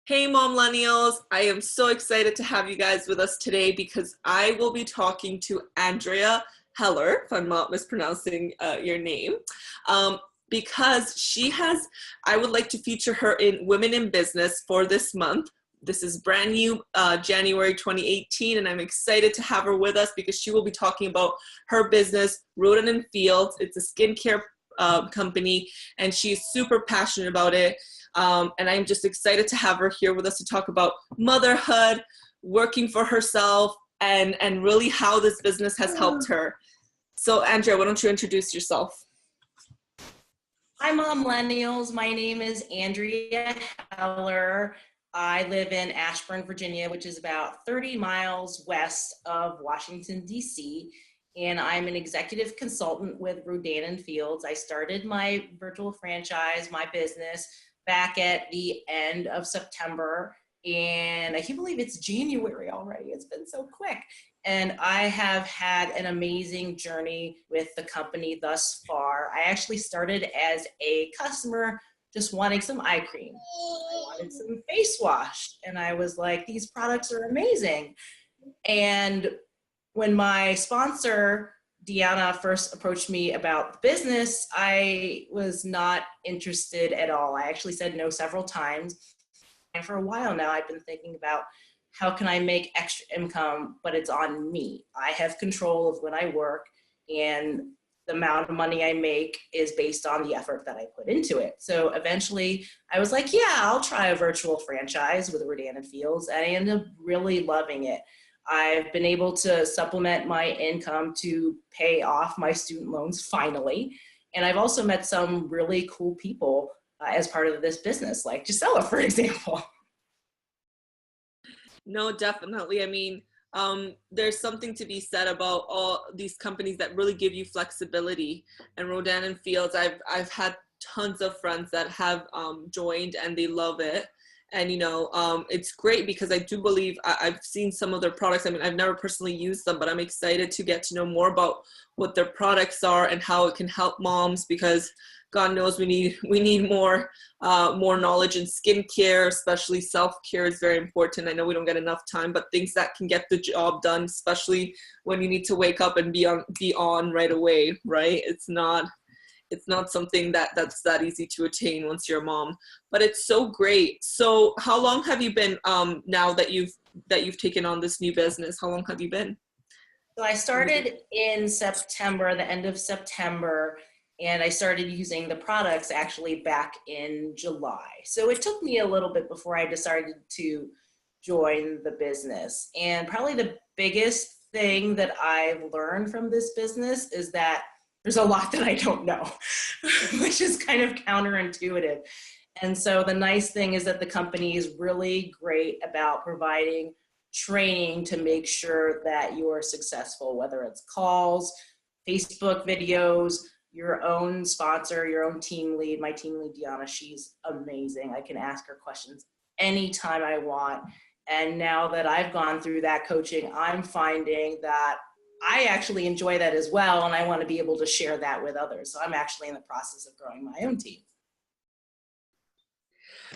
Hey Momlenials, I am so excited to have you guys with us today because I will be talking to Andrea Heller, if I'm not mispronouncing your name, because I would like to feature her in Women in Business for this month. This is brand new, January 2018, and I'm excited to have her with us because she will be talking about her business, Rodan Fields. It's a skincare company, and she's super passionate about it. And I'm just excited to have her here with us to talk about motherhood, working for herself, and really how this business has helped her. So Andrea, why don't you introduce yourself? Hi, Momlenials. My name is Andrea Heller. I live in Ashburn, Virginia, which is about 30 miles west of Washington, D.C., and I'm an executive consultant with Rodan Fields. I started my virtual franchise, my business, back at the end of September, and I can't believe it's January already. It's been so quick. And I have had an amazing journey with the company thus far. I actually started as a customer just wanting some eye cream. I wanted some face wash, and I was like, these products are amazing. And when my sponsor, Deanna, first approached me about the business, I was not interested at all. I actually said no several times. And for a while now, I've been thinking about how can I make extra income, but it's on me. I have control of when I work, and the amount of money I make is based on the effort that I put into it. So eventually I was like, yeah, I'll try a virtual franchise with Rodan Fields, and I ended up really loving it. I've been able to supplement my income to pay off my student loans finally. And I've also met some really cool people as part of this business, like Gisela, for example. No, definitely. I mean, there's something to be said about all these companies that really give you flexibility. And Rodan Fields, I've had tons of friends that have joined and they love it. And it's great because I do believe I've seen some of their products. I mean, I've never personally used them, but I'm excited to get to know more about what their products are and how it can help moms, because God knows we need more knowledge in skincare, especially self-care is very important. I know we don't get enough time, but things that can get the job done, especially when you need to wake up and be on right away, right? It's not something that's that easy to attain once you're a mom, but it's so great. So how long have you been now that you've taken on this new business? How long have you been? So I started in September, the end of September, and I started using the products actually back in July. So it took me a little bit before I decided to join the business. And probably the biggest thing that I've learned from this business is that there's a lot that I don't know, which is kind of counterintuitive. And so the nice thing is that the company is really great about providing training to make sure that you are successful, whether it's calls, Facebook videos, your own sponsor, your own team lead. My team lead, Deanna, she's amazing. I can ask her questions anytime I want. And now that I've gone through that coaching, I'm finding that I actually enjoy that as well, and I want to be able to share that with others. So I'm actually in the process of growing my own team.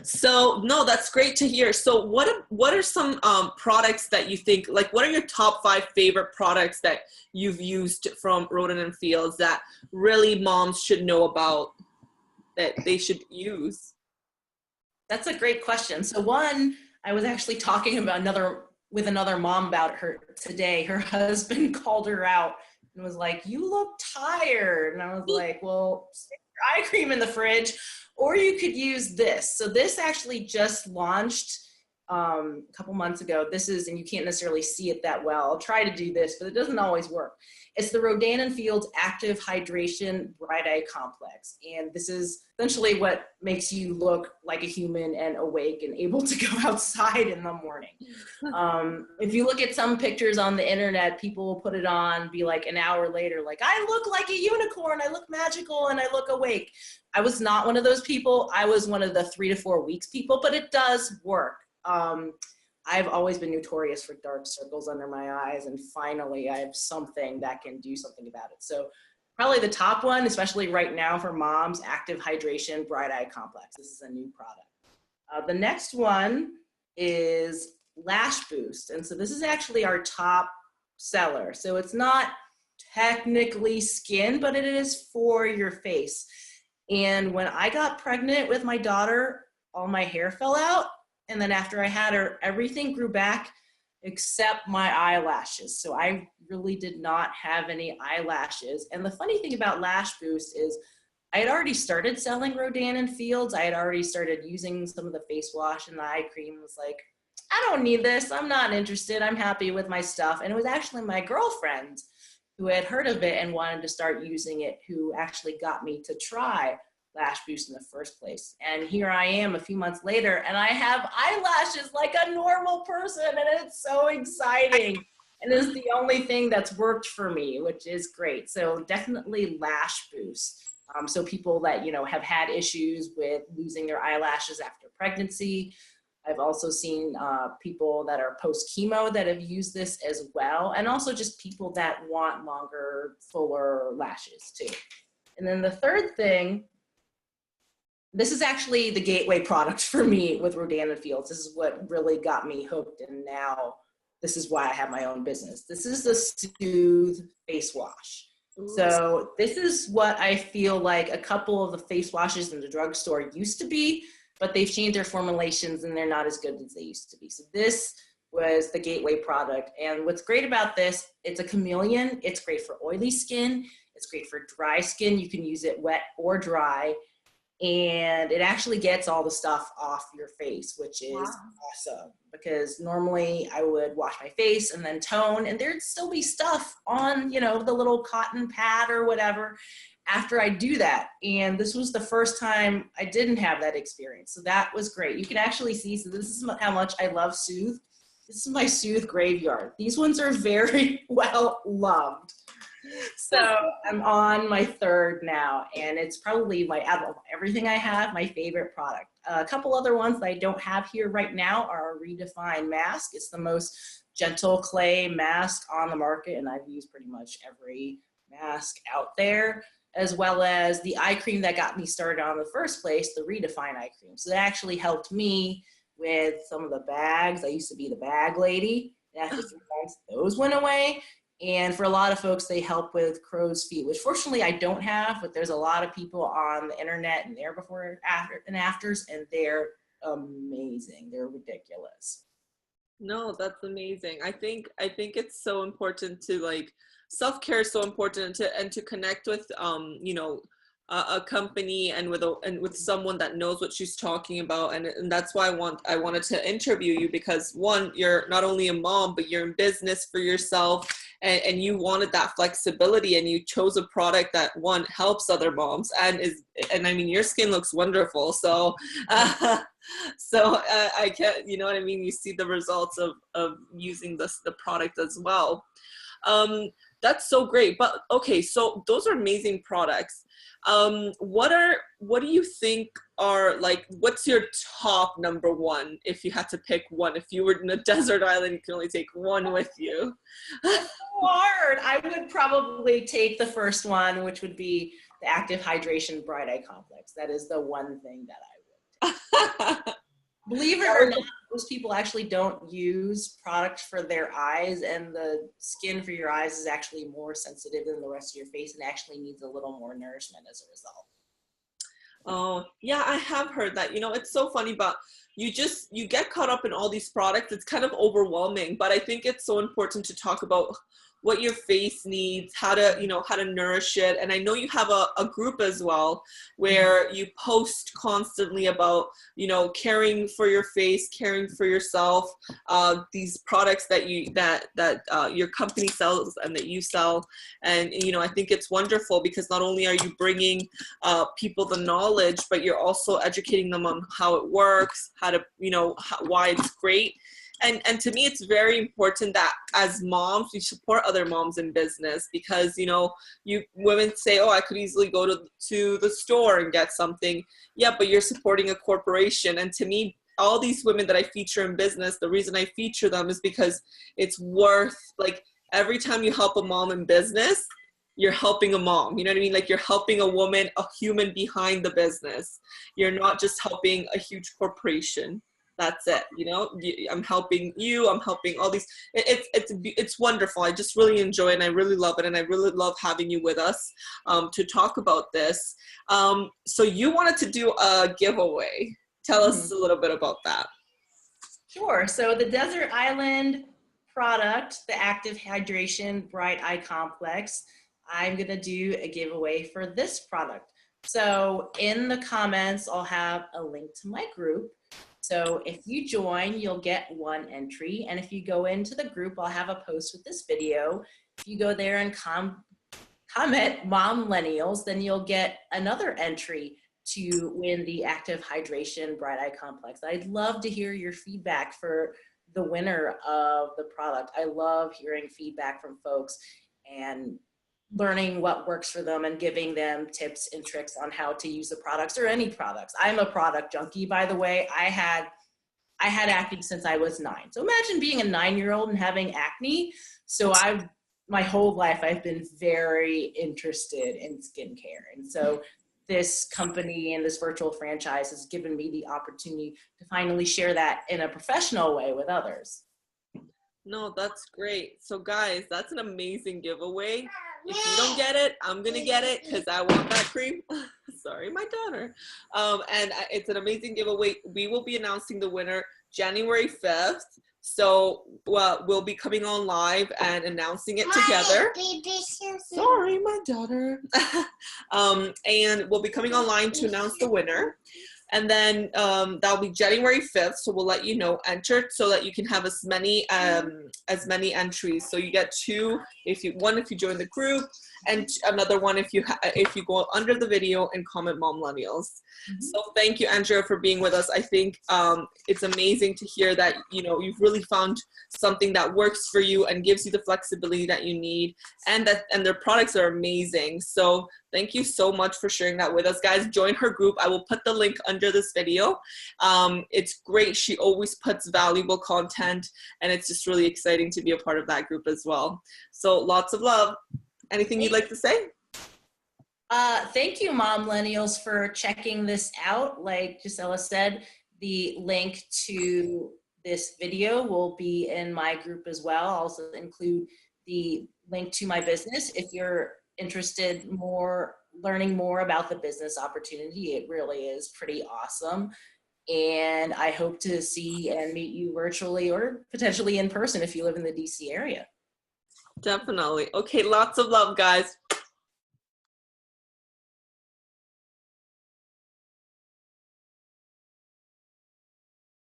So no, that's great to hear. So what are some products that you think, like what are your top 5 favorite products that you've used from Rodan Fields that really moms should know about, that they should use? That's a great question. So one, I was actually talking about with another mom about her today. Her husband called her out and was like, "You look tired." And I was like, "Well, stick your eye cream in the fridge, or you could use this." So this actually just launched a couple months ago. This is, and you can't necessarily see it that well. I'll try to do this, but it doesn't always work. It's the Rodan Fields Active Hydration Bright Eye Complex. And this is essentially what makes you look like a human and awake and able to go outside in the morning. If you look at some pictures on the internet, people will put it on, be like an hour later, like, I look like a unicorn, I look magical, and I look awake. I was not one of those people. I was one of the 3 to 4 weeks people, but it does work. I've always been notorious for dark circles under my eyes, and finally I have something that can do something about it. So probably the top one, especially right now for moms, Active Hydration Bright Eye Complex. This is a new product. The next one is Lash Boost. And so this is actually our top seller. So it's not technically skin, but it is for your face. And when I got pregnant with my daughter, all my hair fell out. And then after I had her, everything grew back except my eyelashes. So I really did not have any eyelashes. And the funny thing about Lash Boost is I had already started selling Rodan Fields. I had already started using some of the face wash and the eye cream. Was like, I don't need this. I'm not interested. I'm happy with my stuff. And it was actually my girlfriend who had heard of it and wanted to start using it, who actually got me to try Lash Boost in the first place. And here I am a few months later, and I have eyelashes like a normal person, and it's so exciting. And it's the only thing that's worked for me, which is great. So definitely Lash Boost. So people that, you know, have had issues with losing their eyelashes after pregnancy. I've also seen people that are post-chemo that have used this as well. And also just people that want longer, fuller lashes too. And then the third thing, this is actually the gateway product for me with Rodan Fields. This is what really got me hooked, and now this is why I have my own business. This is the Soothe face wash. Ooh. So this is what I feel like a couple of the face washes in the drugstore used to be, but they've changed their formulations and they're not as good as they used to be. So this was the gateway product. And what's great about this, it's a chameleon. It's great for oily skin. It's great for dry skin. You can use it wet or dry. And it actually gets all the stuff off your face, which is awesome, because normally I would wash my face and then tone, and there'd still be stuff on, you know, the little cotton pad or whatever after I do that. And this was the first time I didn't have that experience. So that was great. You can actually see, so this is how much I love Soothe. This is my Soothe graveyard. These ones are very well loved. So I'm on my third now, and it's probably out of everything I have, my favorite product. A couple other ones that I don't have here right now are a Redefine mask. It's the most gentle clay mask on the market, and I've used pretty much every mask out there, as well as the eye cream that got me started on in the first place, the Redefine eye cream. So that actually helped me with some of the bags. I used to be the bag lady. After 3 months, those went away. And for a lot of folks, they help with crow's feet, which fortunately I don't have, but there's a lot of people on the internet and their before and afters, and they're amazing. They're ridiculous. No, that's amazing. I think it's so important to, like, self-care is so important to connect with you know, a company and with someone that knows what she's talking about, and that's why I wanted to interview you, because one, you're not only a mom, but you're in business for yourself, and you wanted that flexibility, and you chose a product that, one, helps other moms, and I mean, your skin looks wonderful, so I can't, you know what I mean, you see the results of using the product as well. That's so great. But okay, so those are amazing products. What do you think are, like, what's your top number one if you had to pick one? If you were in a desert island, you can only take one with you. That's so hard. I would probably take the first one, which would be the Active Hydration Bright Eye Complex. That is the one thing that I would take. Believe it or not, most people actually don't use product for their eyes, and the skin for your eyes is actually more sensitive than the rest of your face and actually needs a little more nourishment as a result. Oh, yeah, I have heard that. You know, it's so funny, but you get caught up in all these products. It's kind of overwhelming, but I think it's so important to talk about what your face needs, how to nourish it. And I know you have a group as well where you post constantly about, you know, caring for your face, caring for yourself, these products that your company sells and that you sell. And, you know, I think it's wonderful because not only are you bringing people the knowledge, but you're also educating them on how it works, how to, you know, why it's great. And to me, it's very important that as moms, we support other moms in business, because, you know, women say, oh, I could easily go to the store and get something. Yeah, but you're supporting a corporation. And to me, all these women that I feature in business, the reason I feature them is because it's worth, like, every time you help a mom in business, you're helping a mom. You know what I mean? Like, you're helping a woman, a human behind the business. You're not just helping a huge corporation. that's it. You know, I'm helping you, I'm helping all these. It's wonderful. I just really enjoy it, and I really love it, and I really love having you with us to talk about this. So you wanted to do a giveaway. Tell us a little bit about that. Sure. So the Desert Island product, the Active Hydration Bright Eye Complex, I'm going to do a giveaway for this product. So in the comments, I'll have a link to my group. So if you join, you'll get one entry. And if you go into the group, I'll have a post with this video. If you go there and comment Momlenials, then you'll get another entry to win the Active Hydration Bright Eye Complex. I'd love to hear your feedback for the winner of the product. I love hearing feedback from folks and learning what works for them and giving them tips and tricks on how to use the products or any products. I'm a product junkie, by the way. I had acne since I was 9. So imagine being a 9-year-old and having acne. So my whole life, I've been very interested in skincare. And so this company and this virtual franchise has given me the opportunity to finally share that in a professional way with others. No, that's great. So guys, that's an amazing giveaway. If you don't get it, I'm going to get it because I want that cream. Sorry, my daughter. And it's an amazing giveaway. We will be announcing the winner January 5th. So we'll be coming on live and announcing it together. Sorry, my daughter. And we'll be coming online to announce the winner. And then that'll be January 5th. So we'll let you know, enter so that you can have as many entries. So you get 2 if you join the group, and another one if you go under the video and comment Momlenials. So thank you, Andrea, for being with us. I think it's amazing to hear that you've really found something that works for you and gives you the flexibility that you need, and their products are amazing. So thank you so much for sharing that with us, guys. Join her group. I will put the link under this video. It's great. She always puts valuable content, and it's just really exciting to be a part of that group as well. So lots of love. Anything you'd like to say? Thank you, Momlenials, for checking this out. Like Gisela said, the link to this video will be in my group as well. I'll also include the link to my business if you're interested learning more about the business opportunity. It really is pretty awesome. And I hope to see and meet you virtually or potentially in person if you live in the DC area. Definitely. Okay, lots of love, guys.